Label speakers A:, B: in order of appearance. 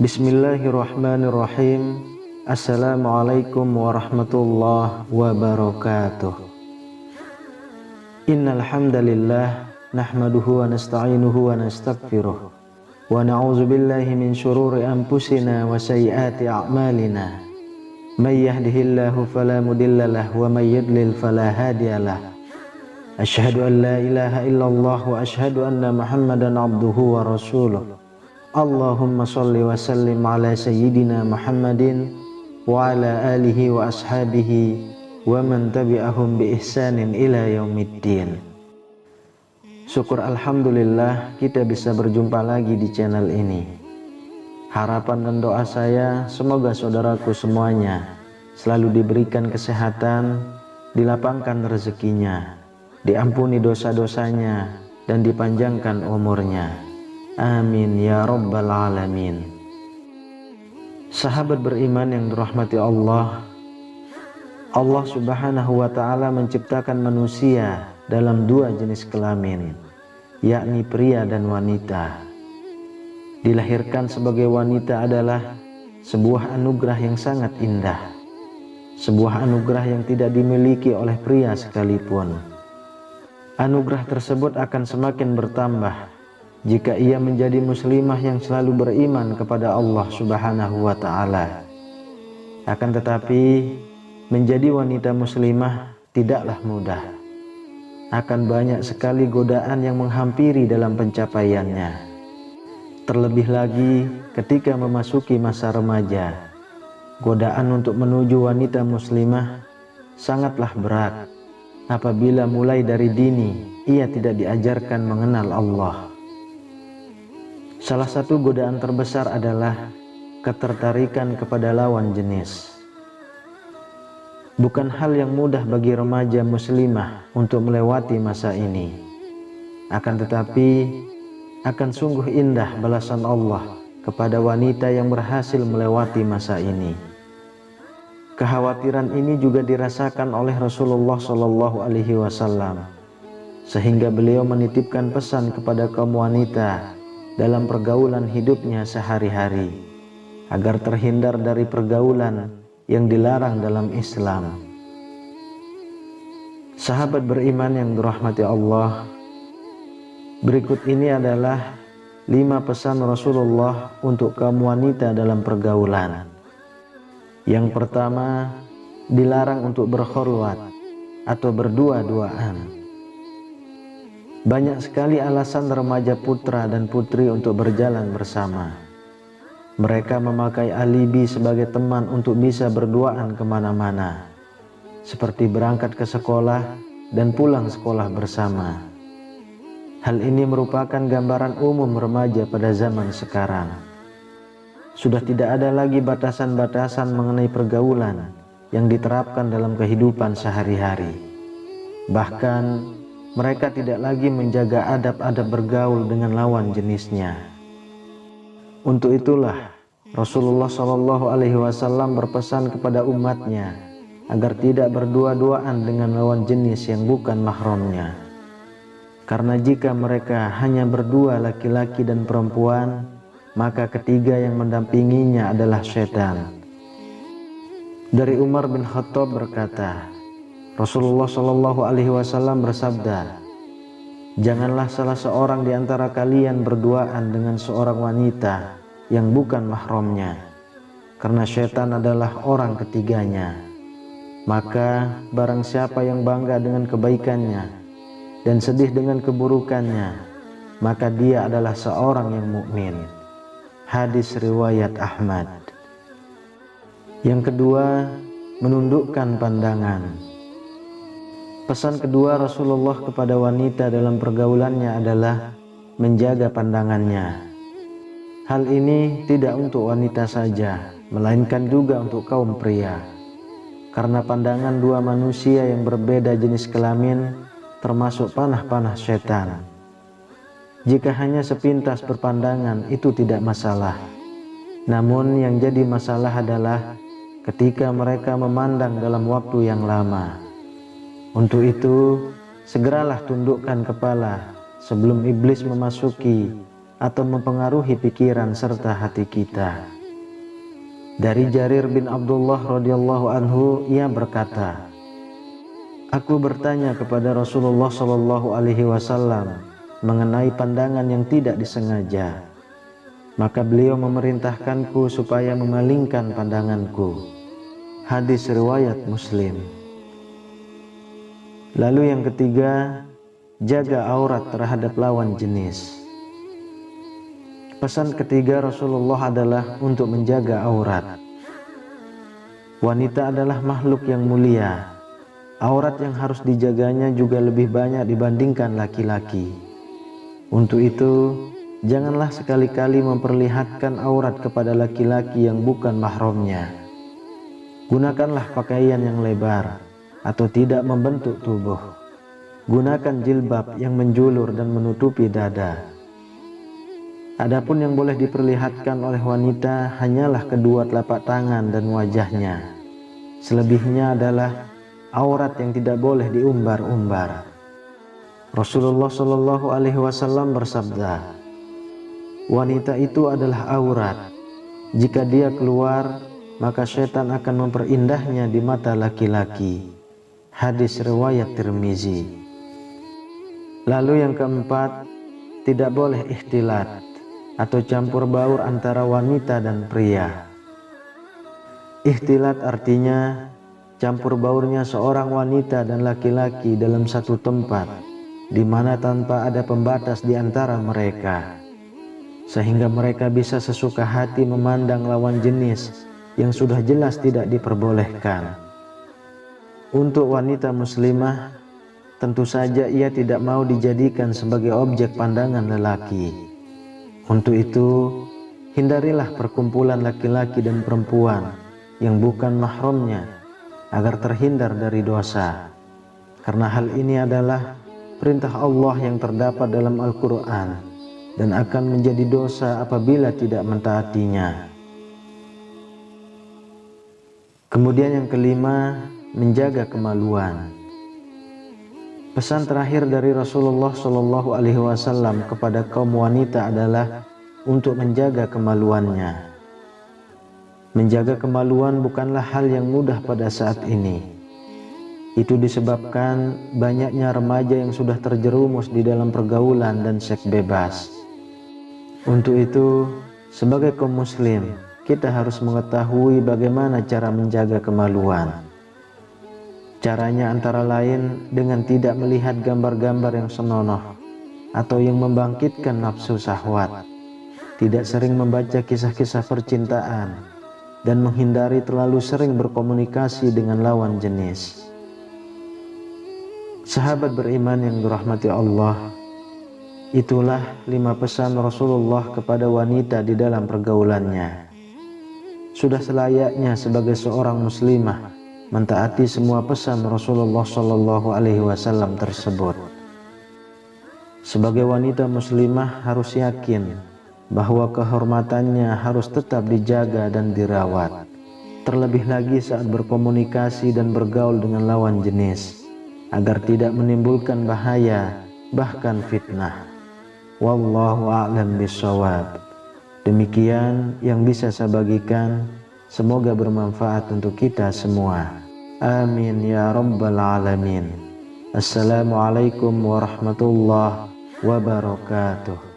A: Bismillahirrahmanirrahim. Assalamualaikum warahmatullahi wabarakatuh. Innal hamdalillah nahmaduhu wa nasta'inuhu wa nastaghfiruh wa na'udzu billahi min shururi anfusina wa sayyiati a'malina. May yahdihillahu fala mudhillalah wa may yudlil fala hadiyalah. Asyhadu an la ilaha illallah wa asyhadu anna Muhammadan abduhu wa rasuluh. Allahumma sholli wa sallim ala sayyidina Muhammadin wa ala alihi wa ashabihi wa man tabi'ahum bi ihsanin ila yaumiddin. Syukur alhamdulillah kita bisa berjumpa lagi di channel ini. Harapan dan doa saya semoga saudaraku semuanya selalu diberikan kesehatan, dilapangkan rezekinya, diampuni dosa-dosanya, dan dipanjangkan umurnya. Amin ya rabbal alamin. Sahabat beriman yang dirahmati Allah, Allah subhanahu wa ta'ala menciptakan manusia dalam dua jenis kelamin, yakni pria dan wanita. Dilahirkan sebagai wanita adalah sebuah anugerah yang sangat indah, sebuah anugerah yang tidak dimiliki oleh pria sekalipun. Anugerah tersebut akan semakin bertambah jika ia menjadi muslimah yang selalu beriman kepada Allah subhanahu wa ta'ala. Akan tetapi menjadi wanita muslimah tidaklah mudah. Akan banyak sekali godaan yang menghampiri dalam pencapaiannya. Terlebih lagi ketika memasuki masa remaja, godaan untuk menuju wanita muslimah sangatlah berat apabila mulai dari dini ia tidak diajarkan mengenal Allah. Salah satu godaan terbesar adalah ketertarikan kepada lawan jenis. Bukan hal yang mudah bagi remaja muslimah untuk melewati masa ini. Akan tetapi, akan sungguh indah balasan Allah kepada wanita yang berhasil melewati masa ini. Kekhawatiran ini juga dirasakan oleh Rasulullah SAW, sehingga beliau menitipkan pesan kepada kaum wanita dalam pergaulan hidupnya sehari-hari, agar terhindar dari pergaulan yang dilarang dalam Islam. Sahabat beriman yang dirahmati Allah, berikut ini adalah 5 pesan Rasulullah untuk kaum wanita dalam pergaulan. Yang pertama, dilarang untuk berkhulwat atau berdua-duaan. Banyak sekali alasan remaja putra dan putri untuk berjalan bersama. Mereka memakai alibi sebagai teman untuk bisa berduaan kemana-mana, seperti berangkat ke sekolah dan pulang sekolah bersama. Hal ini merupakan gambaran umum remaja pada zaman sekarang. Sudah tidak ada lagi batasan-batasan mengenai pergaulan yang diterapkan dalam kehidupan sehari-hari. Bahkan mereka tidak lagi menjaga adab-adab bergaul dengan lawan jenisnya. Untuk itulah Rasulullah SAW berpesan kepada umatnya agar tidak berdua-duaan dengan lawan jenis yang bukan mahramnya. Karena jika mereka hanya berdua laki-laki dan perempuan, maka ketiga yang mendampinginya adalah syaitan. Dari Umar bin Khattab berkata, Rasulullah SAW bersabda, janganlah salah seorang di antara kalian berduaan dengan seorang wanita yang bukan mahramnya, karena syaitan adalah orang ketiganya. Maka barang siapa yang bangga dengan kebaikannya dan sedih dengan keburukannya, maka dia adalah seorang yang mukmin. Hadis riwayat Ahmad. Yang kedua, menundukkan pandangan. Pesan kedua Rasulullah kepada wanita dalam pergaulannya adalah menjaga pandangannya. Hal ini tidak untuk wanita saja, melainkan juga untuk kaum pria. Karena pandangan dua manusia yang berbeda jenis kelamin termasuk panah-panah setan. Jika hanya sepintas berpandangan itu tidak masalah. Namun yang jadi masalah adalah ketika mereka memandang dalam waktu yang lama. Untuk itu, segeralah tundukkan kepala sebelum iblis memasuki atau mempengaruhi pikiran serta hati kita. Dari Jarir bin Abdullah radhiyallahu anhu, ia berkata, aku bertanya kepada Rasulullah Shallallahu alaihi wasallam mengenai pandangan yang tidak disengaja. Maka beliau memerintahkanku supaya memalingkan pandanganku. Hadis riwayat Muslim. Lalu yang ketiga, jaga aurat terhadap lawan jenis. Pesan ketiga Rasulullah adalah untuk menjaga aurat. Wanita adalah makhluk yang mulia. Aurat yang harus dijaganya juga lebih banyak dibandingkan laki-laki. Untuk itu, janganlah sekali-kali memperlihatkan aurat kepada laki-laki yang bukan mahramnya. Gunakanlah pakaian yang lebar atau tidak membentuk tubuh. Gunakan jilbab yang menjulur dan menutupi dada. Adapun yang boleh diperlihatkan oleh wanita hanyalah kedua telapak tangan dan wajahnya. Selebihnya adalah aurat yang tidak boleh diumbar-umbar. Rasulullah Shallallahu alaihi wasallam bersabda, wanita itu adalah aurat. Jika dia keluar, maka syaitan akan memperindahnya di mata laki-laki. Hadis riwayat Tirmizi. Lalu yang keempat, tidak boleh ikhtilat atau campur baur antara wanita dan pria. Ikhtilat artinya campur baurnya seorang wanita dan laki-laki dalam satu tempat, di mana tanpa ada pembatas di antara mereka, sehingga mereka bisa sesuka hati memandang lawan jenis yang sudah jelas tidak diperbolehkan. Untuk wanita muslimah, tentu saja ia tidak mau dijadikan sebagai objek pandangan lelaki. Untuk itu, hindarilah perkumpulan laki-laki dan perempuan yang bukan mahramnya agar terhindar dari dosa. Karena hal ini adalah perintah Allah yang terdapat dalam Al-Quran dan akan menjadi dosa apabila tidak mentaatinya. Kemudian yang kelima, menjaga kemaluan. Pesan terakhir dari Rasulullah Shallallahu alaihi wasallam kepada kaum wanita adalah untuk menjaga kemaluannya. Menjaga kemaluan bukanlah hal yang mudah pada saat ini. Itu disebabkan banyaknya remaja yang sudah terjerumus di dalam pergaulan dan seks bebas. Untuk itu, sebagai kaum muslim, kita harus mengetahui bagaimana cara menjaga kemaluan. Caranya antara lain dengan tidak melihat gambar-gambar yang senonoh atau yang membangkitkan nafsu syahwat, tidak sering membaca kisah-kisah percintaan, dan menghindari terlalu sering berkomunikasi dengan lawan jenis. Sahabat beriman yang dirahmati Allah, itulah 5 pesan Rasulullah kepada wanita di dalam pergaulannya. Sudah selayaknya sebagai seorang muslimah mentaati semua pesan Rasulullah Shallallahu alaihi wasallam tersebut. Sebagai wanita muslimah harus yakin bahwa kehormatannya harus tetap dijaga dan dirawat, terlebih lagi saat berkomunikasi dan bergaul dengan lawan jenis, agar tidak menimbulkan bahaya, bahkan fitnah. Wallahu a'lam bishawab. Demikian yang bisa saya bagikan, semoga bermanfaat untuk kita semua. Amin ya rabbal alamin. Assalamualaikum warahmatullahi wabarakatuh.